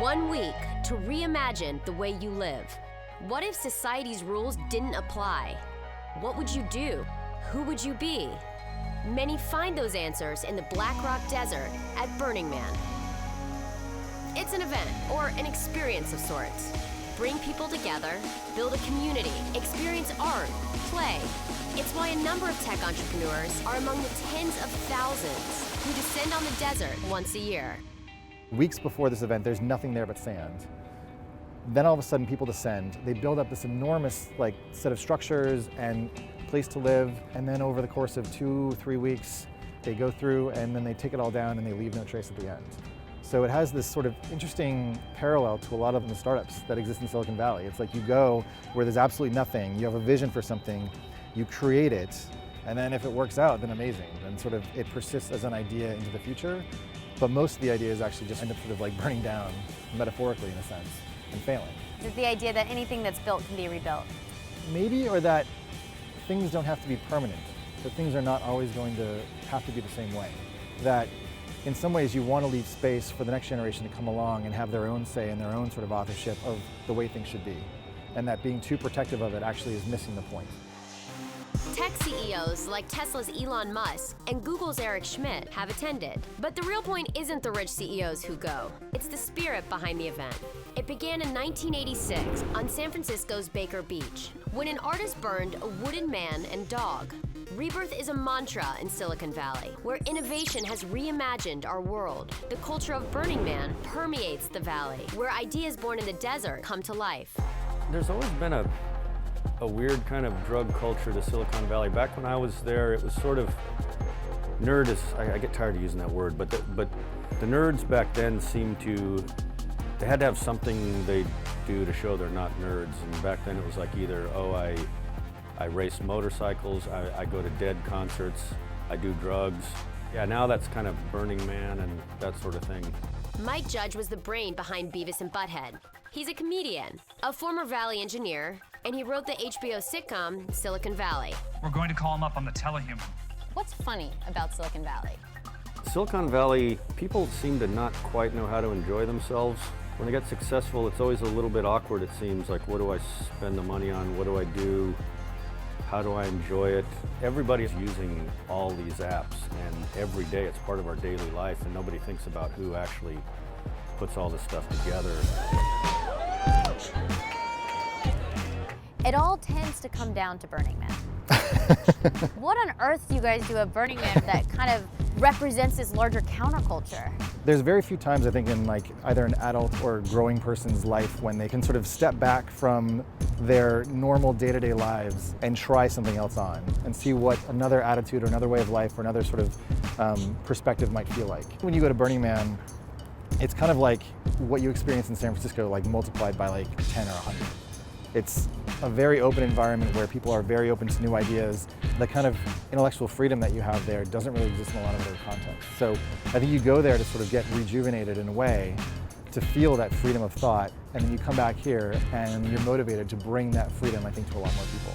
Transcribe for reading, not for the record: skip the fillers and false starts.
1 week to reimagine the way you live. What if society's rules didn't apply? What would you do? Who would you be? Many find those answers in the Black Rock Desert at Burning Man. It's an event or an experience of sorts. Bring people together, build a community, experience art, play. It's why a number of tech entrepreneurs are among the tens of thousands who descend on the desert once a year. Weeks before this event, there's nothing there but sand. Then all of a sudden people descend. They build up this enormous set of structures and place to live, and then over the course of 2-3 weeks, they go through and then they take it all down and they leave no trace at the end. So it has this sort of interesting parallel to a lot of the startups that exist in Silicon Valley. It's like you go where there's absolutely nothing, you have a vision for something, you create it, and then if it works out, then amazing. Then sort of it persists as an idea into the future. But most of the ideas actually just end up sort of like burning down, metaphorically in a sense, and failing. Is it the idea that anything that's built can be rebuilt? Maybe, or that things don't have to be permanent, that things are not always going to have to be the same way. That in some ways you want to leave space for the next generation to come along and have their own say and their own sort of authorship of the way things should be. And that being too protective of it actually is missing the point. Tech CEOs like Tesla's Elon Musk and Google's Eric Schmidt have attended. But the real point isn't the rich CEOs who go. It's the spirit behind the event. It began in 1986 on San Francisco's Baker Beach, when an artist burned a wooden man and dog. Rebirth is a mantra in Silicon Valley, where innovation has reimagined our world. The culture of Burning Man permeates the valley, where ideas born in the desert come to life. There's always been a weird kind of drug culture to Silicon Valley. Back when I was there, it was sort of I get tired of using that word, but the nerds back then seemed to, they had to have something they do to show they're not nerds. And back then it was like either, oh, I race motorcycles, I go to Dead concerts, I do drugs. Yeah, now that's kind of Burning Man and that sort of thing. Mike Judge was the brain behind Beavis and Butthead. He's a comedian, a former Valley engineer, and he wrote the HBO sitcom Silicon Valley. We're going to call him up on the telehuman. What's funny about Silicon Valley? Silicon Valley, people seem to not quite know how to enjoy themselves. When they get successful, it's always a little bit awkward, it seems. Like, what do I spend the money on? What do I do? How do I enjoy it? Everybody's using all these apps, and every day it's part of our daily life, and nobody thinks about who actually puts all this stuff together. It all tends to come down to Burning Man. What on earth do you guys do at Burning Man that kind of represents this larger counterculture? There's very few times, I think, in either an adult or growing person's life when they can sort of step back from their normal day-to-day lives and try something else on and see what another attitude or another way of life or another sort of perspective might feel like. When you go to Burning Man, it's kind of like what you experience in San Francisco, multiplied by 10 or 100. It's a very open environment where people are very open to new ideas. The kind of intellectual freedom that you have there doesn't really exist in a lot of other contexts. So I think you go there to sort of get rejuvenated in a way, to feel that freedom of thought, and then you come back here and you're motivated to bring that freedom, I think, to a lot more people.